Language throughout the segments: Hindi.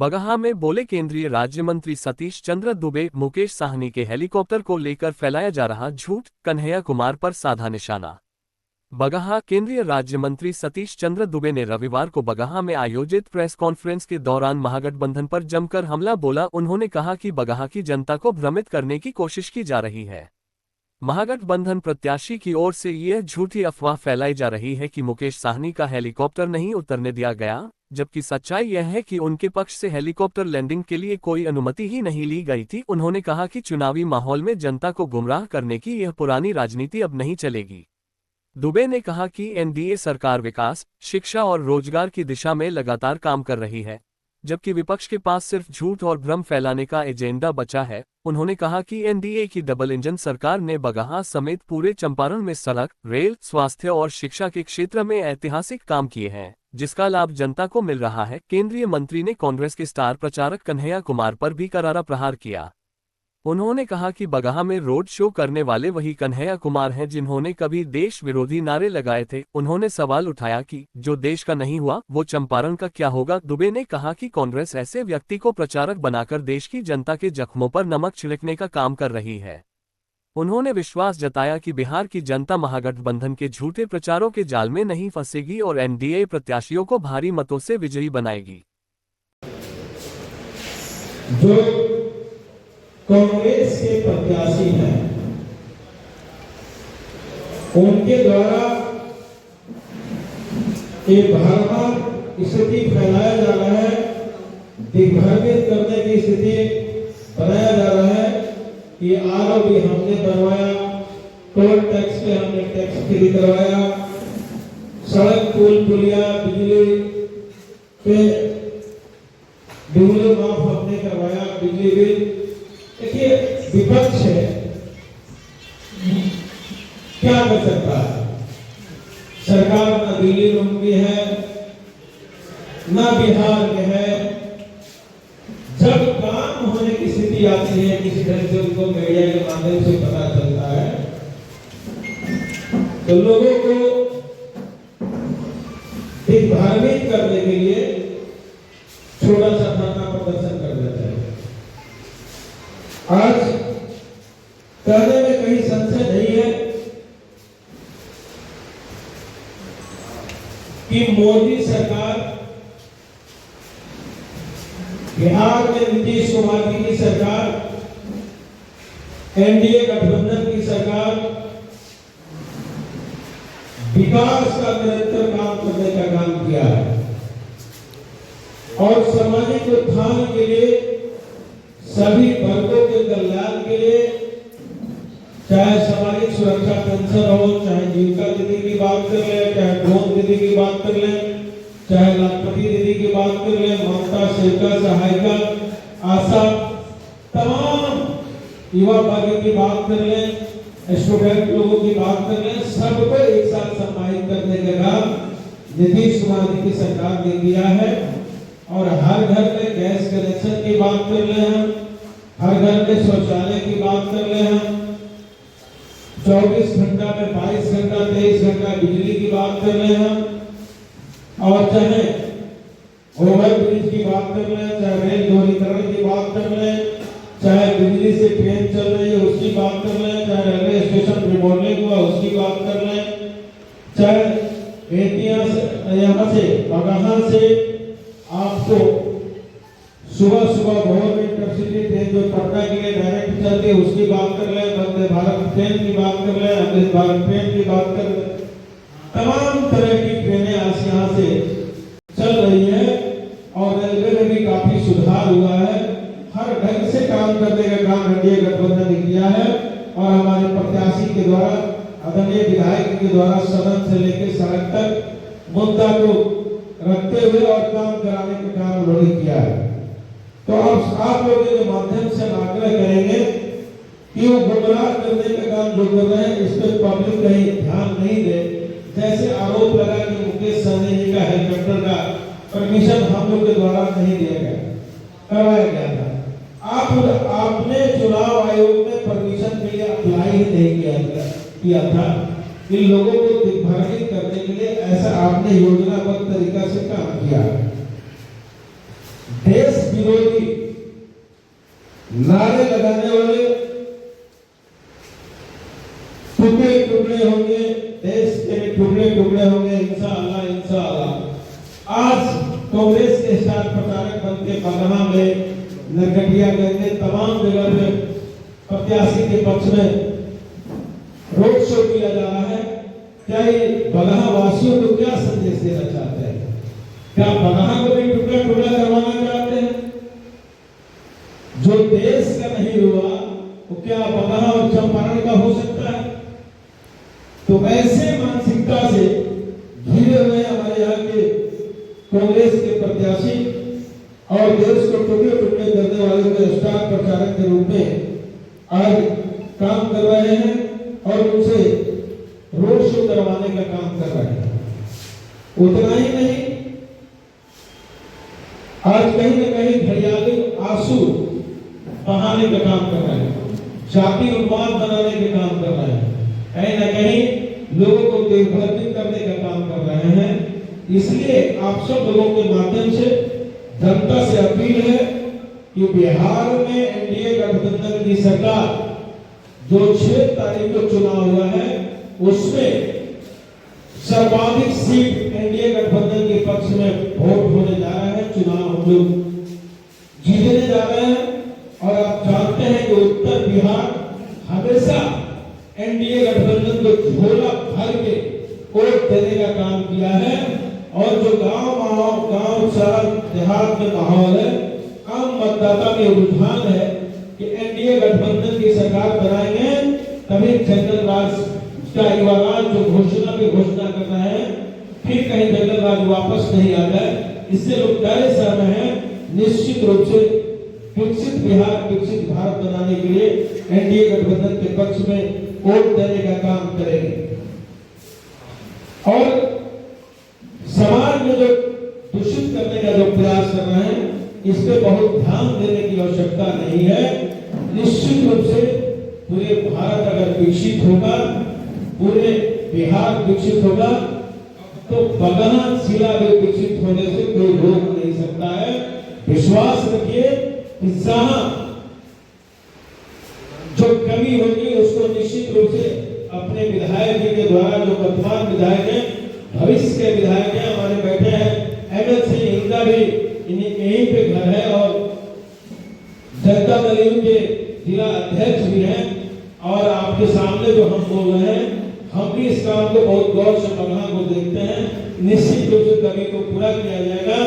बगहा में बोले केंद्रीय राज्य मंत्री सतीश चंद्र दुबे। मुकेश साहनी के हेलीकॉप्टर को लेकर फैलाया जा रहा झूठ, कन्हैया कुमार पर साधा निशाना। बगहा केंद्रीय राज्य मंत्री सतीश चंद्र दुबे ने रविवार को बगहा में आयोजित प्रेस कॉन्फ्रेंस के दौरान महागठबंधन पर जमकर हमला बोला। उन्होंने कहा कि बगहा की जनता को भ्रमित करने की कोशिश की जा रही है। महागठबंधन प्रत्याशी की ओर से यह झूठी अफवाह फैलाई जा रही है कि मुकेश साहनी का हेलीकॉप्टर नहीं उतरने दिया गया, जबकि सच्चाई यह है कि उनके पक्ष से हेलीकॉप्टर लैंडिंग के लिए कोई अनुमति ही नहीं ली गई थी। उन्होंने कहा कि चुनावी माहौल में जनता को गुमराह करने की यह पुरानी राजनीति अब नहीं चलेगी। दुबे ने कहा कि एनडीए सरकार विकास, शिक्षा और रोजगार की दिशा में लगातार काम कर रही है, जबकि विपक्ष के पास सिर्फ झूठ और भ्रम फैलाने का एजेंडा बचा है। उन्होंने कहा कि एनडीए की डबल इंजन सरकार ने बगहा समेत पूरे चंपारण में सड़क, रेल, स्वास्थ्य और शिक्षा के क्षेत्र में ऐतिहासिक काम किए हैं, जिसका लाभ जनता को मिल रहा है। केंद्रीय मंत्री ने कांग्रेस के स्टार प्रचारक कन्हैया कुमार पर भी करारा प्रहार किया। उन्होंने कहा कि बगहा में रोड शो करने वाले वही कन्हैया कुमार हैं जिन्होंने कभी देश विरोधी नारे लगाए थे। उन्होंने सवाल उठाया कि जो देश का नहीं हुआ वो चंपारण का क्या होगा। दुबे ने कहा कि कांग्रेस ऐसे व्यक्ति को प्रचारक बनाकर देश की जनता के जख्मों पर नमक छिड़कने का काम कर रही है। उन्होंने विश्वास जताया कि बिहार की जनता महागठबंधन के झूठे प्रचारों के जाल में नहीं फंसेगी और एनडीए प्रत्याशियों को भारी मतों से विजयी बनाएगी। कांग्रेस के प्रत्याशी हैं, उनके द्वारा एक भ्रामक स्थिति फैलाया जा रहा है, दिग्भ्रमित करने की स्थिति बनाया जा रहा है कि आरोप भी हमने बनवाया, टोल टैक्स पे हमने टैक्स फ्री करवाया, सड़क पुल पुलिया बिजली पे बिजली माफ हमने करवाया, बिजली बिल। देखिए विपक्ष है, क्या कर सकता है? सरकार न दिल्ली में उनकी है, न बिहार में है। जब काम होने की स्थिति आती है, किसी तरह से उनको मीडिया के माध्यम से पता चलता है, तो लोगों को दिग्भ्रमित करने के लिए छोटा सा धरना प्रदर्शन कर देता है। आज कहने में कहीं संशय नहीं है कि मोदी सरकार, बिहार में नीतीश कुमार की सरकार, एनडीए गठबंधन की सरकार विकास का निरंतर काम करने का काम किया है और सामाजिक उत्थान के लिए, सभी वर्गों के कल्याण के लिए, चाहे सामाजिक सुरक्षा पेंशन हो, चाहे जीविका दीदी की बात कर ले, चाहे ड्रोन दीदी की बात कर ले, चाहे लाखपति दीदी की बात कर ले, ममता सेविका सहायिका आशा, तमाम युवा वर्ग की बात कर ले, स्टूडेंट लोगों की बात कर ले, सबको एक साथ सम्मानित करने का काम नीतीश कुमार की सरकार ने किया है। और हर घर में गैस कनेक्शन की बात कर ले हम, हर घर में शौचालय की बात कर ले हम, 24 घंटा में 22 घंटा 23 घंटा बिजली की बात कर ले हम, और चाहे ओवर ब्रिज की बात कर ले, चाहे रेल दोहरीकरण की बात कर ले, चाहे बिजली से ट्रेन चल रही है उसकी बात कर ले, चाहे रेलवे स्टेशन रिमॉडलिंग हुआ उसकी बात कर ले, चाहे यहाँ से बगहा से आपको सुबह सुबह गवर्नमेंट इंटरसिटी ट्रेन जो पटना के लिए डायरेक्ट चलती है उसकी बात कर ले, वंदे भारत ट्रेन की बात कर ले, अमृत भारत ट्रेन की बात कर ले, तमाम तरह की ट्रेनें आज यहाँ से चल रही है और रेलवे में भी काफी सुधार हुआ है। हर ढंग से काम करने का काम एनडीए गठबंधन ने किया है और हमारे प्रत्याशी के द्वारा, आदरणीय विधायक के द्वारा सदन से लेकर सड़क तक मुद्दा को रखते हुए और काम कराने का काम उन्होंने किया है। तो अब आप लोगों के माध्यम से आग्रह करेंगे कि वो गुमराह करने का काम जो कर रहे हैं इस पर पब्लिक कहीं ध्यान नहीं दे। जैसे आरोप लगा कि मुकेश साहनी जी का हेलीकॉप्टर का परमिशन हम लोग के द्वारा नहीं दिया गया, करवाया गया था। आपने चुनाव आयोग में परमिशन के लिए अप्लाई ही नहीं किया था। इन लोगों को दिग्भ्रमित करने के लिए ऐसा आपने योजनाबद्ध तरीका से काम किया। देश विरोधी नारे लगाने वाले टुकड़े टुकड़े होंगे, देश के टुकड़े टुकड़े होंगे, इंशाअल्लाह इंशाअल्लाह। आज कांग्रेस के स्टार प्रचारक बन के बगहा में, नरकटियागंज में, तमाम जगह पे प्रत्याशी के पक्ष में रोड शो किया जा रहा है। क्या ये बगहा वासियों को क्या संदेश देना चाहते हैं? क्या बगहा को भी टुकड़ा टुकड़ा करवाना चाहते हैं? जो देश का नहीं हुआ वो क्या बगहा और चंपारण का हो सकता है? तो ऐसे मानसिकता से घिरे हुए हमारे यहाँ के कांग्रेस के प्रत्याशी और देश को टुकड़े टुकड़े करने वालों के स्टार प्रचारक के रूप में आज काम कर रहे हैं और उनसे रोड शो करवाने का काम कर रहे हैं। उतना ही नहीं, आज कहीं न कहीं घड़ियाली आंसू बहाने का काम कर रहे हैं, जाति उन्माद बनाने के काम कर रहे हैं, कहीं न कहीं लोगों को दिग्भ्रमित करने का काम कर रहे हैं। इसलिए आप सब लोगों के माध्यम से जनता से अपील है कि बिहार में एनडीए गठबंधन की सरकार जो 6 तारीख को चुनाव हुआ है उसमें सर्वाधिक सीट एनडीए गठबंधन के पक्ष में वोट होने जा रहा है। चुनाव हम लोग जीतने जा रहे हैं और आप जानते हैं कि उत्तर बिहार हमेशा एनडीए गठबंधन को झोला भर के वोट देने का काम किया है और जो गांव शहर देहात में माहौल है, आम मतदाता के रुझान है कि एनडीए गठबंधन की सरकार बनाएंगे तभी जंगल राज का युवा जो घोषणा कर रहे हैं फिर कहीं जंगल राज वापस नहीं आ जाए, इससे लोग डरे सहमे हैं। निश्चित रूप से विकसित बिहार, विकसित भारत बनाने के लिए एनडीए गठबंधन के पक्ष में वोट देने का काम करेंगे और समाज में जो दूषित करने का जो प्रयास कर रहे हैं इस पे बहुत ध्यान देने की आवश्यकता नहीं है। निश्चित रूप से पूरे भारत अगर विकसित होगा, पूरे बिहार विकसित होगा तो बगहा जिला भी विकसित होने से कोई रोक नहीं सकता है। विश्वास रखिए कि जहां जो कमी होगी उसको निश्चित रूप से अपने विधायक जी के द्वारा, जो वर्तमान विधायक है, भविष्य के विधायक है, हमारे बैठे हैं एमएलसी, इनका भी यहीं पे घर है और जनता दल के जिला अध्यक्ष भी हैं और आपके सामने जो हम बोल रहे हैं, हम भी इस काम को बहुत गौर से बगहा को देखते हैं। निश्चित रूप से कमी को पूरा किया जाएगा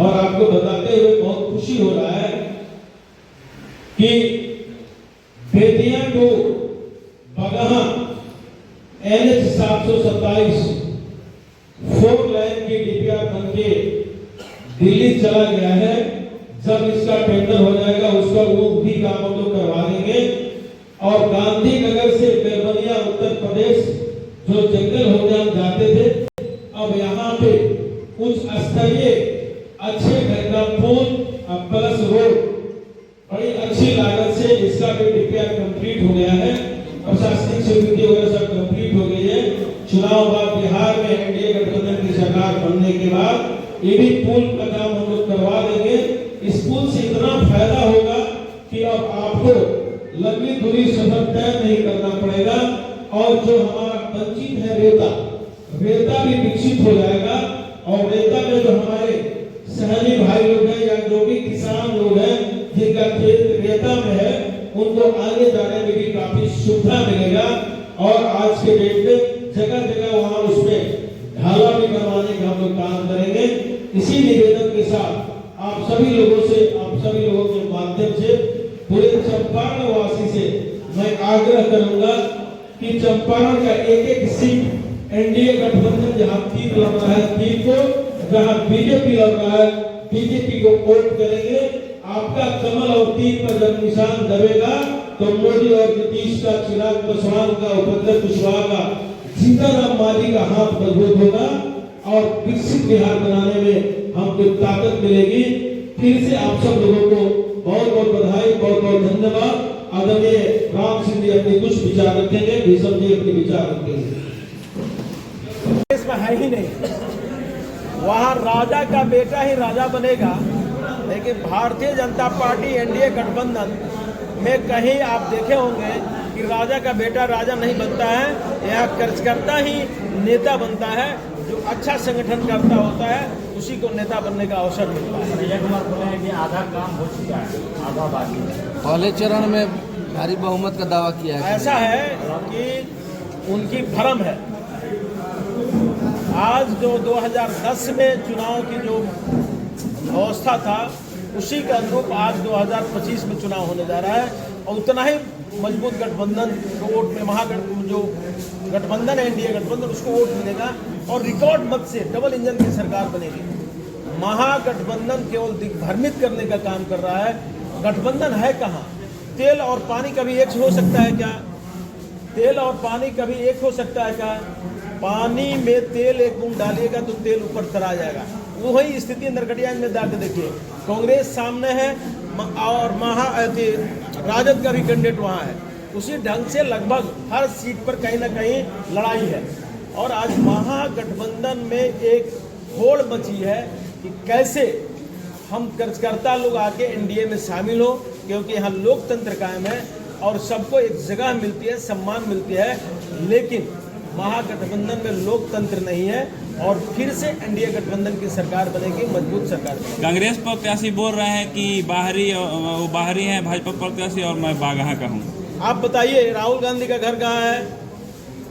और आपको बताते हुए बहुत खुशी हो रहा है कि Bettiah to Bagaha NH 727 4 line की डीपीआर बन के दिल्ली चला गया है। जब इसका टेंडर हो जाएगा उसका वो भी काम हम लोग करवा देंगे और गांधीनगर से बेलबनिया उत्तर प्रदेश जो जंगल उद्यान जाते थे, अब यहाँ पे उच्च स्तरीय अच्छे घर का पुल प्लस रोड बड़ी अच्छी लागत से इसका भी डीपीआर कंप्लीट हो गया है। प्रशासनिक स्वीकृति वगैरह सब कंप्लीट हो गई है। चुनाव बाद बिहार में एनडीए गठबंधन की सरकार बनने के बाद ये भी पुल का काम हम लोग करवा देंगे। इस पुल से इतना फायदा होगा कि अब आपको लंबी दूरी सफर तय नहीं करना पड़ेगा और जो हमारा वंचित है रेता भी विकसित हो जाएगा और रेता में जो हमारे सहनी भाई लोग हैं या जो भी किसान लोग हैं जिनका खेत रेता में है, उनको आगे जाने में भी काफी सुविधा मिलेगा और आज के डेट में जगह जगह वहां उसमें ढाला भी करवाने का हम लोग काम करेंगे। इसी निवेदन के साथ आप सभी लोगों के माध्यम से पूरे चंपारण वासी से मैं आग्रह करूंगा कि चंपारण का एक सीट एनडीए गठबंधन जहां 3 लड़ रहा है 3 को, जहां बीजेपी लड़ रहा है बीजेपी को वोट करेंगे। आपका कमल और 3 पर जब निशान दबेगा तो मोदी और नीतीश का, चिराग पासवान का, उपेंद्र कुशवाहा का, सीताराम मांझी का हाथ मजबूत होगा और विकसित बिहार बनाने में हमको ताकत मिलेगी। फिर से आप सब लोगों को बहुत बहुत बधाई, बहुत बहुत धन्यवाद। आदरणीय राम सिंह जी अपने कुछ विचार रखेंगे, भीषम जी अपने विचार रखेंगे। इसमें है ही नहीं, वहाँ राजा का बेटा ही राजा बनेगा लेकिन भारतीय जनता पार्टी एनडीए गठबंधन में कहीं आप देखे होंगे कि राजा का बेटा राजा नहीं बनता है, यहाँ कार्यकर्ता ही नेता बनता है। जो अच्छा संगठन करता होता है उसी को नेता बनने का अवसर मिलता है। विजय कुमार बोले हैं कि आधा काम हो चुका है, आधा बाकी है। पहले चरण में भारी बहुमत का दावा किया है। ऐसा है कि उनकी भ्रम है। आज जो 2010 में चुनाव की जो व्यवस्था था उसी के अनुरूप आज 2025 में चुनाव होने जा रहा है और उतना ही मजबूत गठबंधन को वोट में जो गठबंधन है एनडीए गठबंधन उसको वोट मिलेगा और रिकॉर्ड मत से डबल इंजन की सरकार बनेगी। महागठबंधन केवल दिग्भ्रमित करने का काम कर रहा है। गठबंधन है कहाँ? तेल और पानी कभी एक हो सकता है क्या? तेल और पानी कभी एक हो सकता है क्या? पानी में तेल एक बूंद डालिएगा तो तेल ऊपर तरा जाएगा। वही स्थिति नरकटियागंज में जाके देखिए, कांग्रेस सामने है और राजद का भी कैंडिडेट वहाँ है। उसी ढंग से लगभग हर सीट पर कहीं ना कहीं लड़ाई है और आज महागठबंधन में एक होड़ मची है कि कैसे हम कार्यकर्ता लोग आके एनडीए में शामिल हो, क्योंकि यहाँ लोकतंत्र कायम है और सबको एक जगह मिलती है, सम्मान मिलती है। लेकिन महागठबंधन में लोकतंत्र नहीं है और फिर से एनडीए गठबंधन की सरकार बनेगी, मजबूत सरकार बनेगी। कांग्रेस प्रत्याशी बोल रहे हैं कि वो बाहरी हैं भाजपा प्रत्याशी और मैं बागहा का हूँ। आप बताइए राहुल गांधी का घर कहाँ है?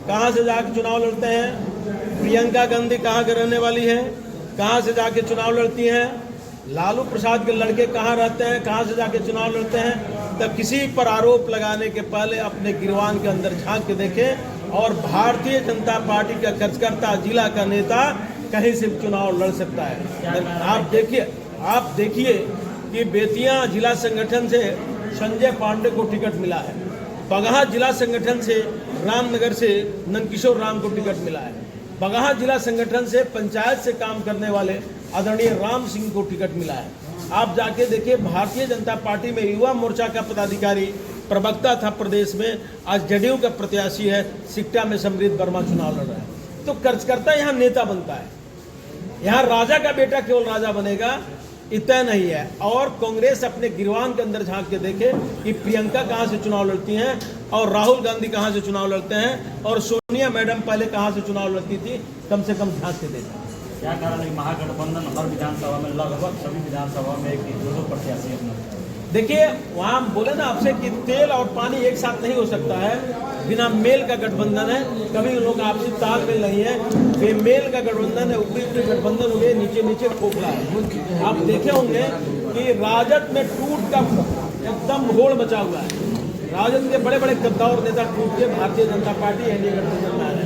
कहाँ से जाके चुनाव लड़ते हैं? प्रियंका गांधी कहाँ के रहने वाली है? कहाँ से जाके चुनाव लड़ती हैं? लालू प्रसाद के लड़के कहाँ रहते हैं? कहाँ से जाके चुनाव लड़ते हैं? तब किसी पर आरोप लगाने के पहले अपने गिरवान के अंदर झांक के देखें और भारतीय जनता पार्टी का कार्यकर्ता, जिला का नेता कहीं से चुनाव लड़ सकता है। आप देखिए कि बेतिया जिला संगठन से संजय पांडे को टिकट मिला है, बगहा जिला संगठन से रामनगर से नंदकिशोर राम को टिकट मिला है, बगहा जिला संगठन से पंचायत से काम करने वाले आदरणीय राम सिंह को टिकट मिला है। आप जाके देखिए भारतीय जनता पार्टी में युवा मोर्चा का पदाधिकारी प्रवक्ता था प्रदेश में, आज जदयू का प्रत्याशी है, सिकटा में समृद्ध वर्मा चुनाव लड़ रहा है। तो कार्यकर्ता यहाँ नेता बनता है, यहाँ राजा का बेटा केवल राजा बनेगा इतना नहीं है। और कांग्रेस अपने गिरवान के अंदर झांक के देखे कि प्रियंका कहाँ से चुनाव लड़ती हैं और राहुल गांधी कहाँ से चुनाव लड़ते हैं और सोनिया मैडम पहले कहाँ से चुनाव लड़ती थी, कम से कम झांक के देखें। क्या कारण है महागठबंधन हर विधानसभा में लगभग सभी विधानसभा में एक दो प्रत्याशी अपना? देखिए वहाँ बोले ना आपसे कि तेल और पानी एक साथ नहीं हो सकता है, बिना मेल का गठबंधन है, कभी उन लोग आपसी तालमेल नहीं है, बेमेल का गठबंधन है, ऊपरी ऊपरी गठबंधन हो गए, नीचे नीचे खोखला है। आप देखे होंगे कि राजद में टूट का एकदम होड़ मचा हुआ है। राजद के बड़े बड़े गद्दार नेता टूट के भारतीय जनता पार्टी एनडीए गठबंधन में आ रहे हैं।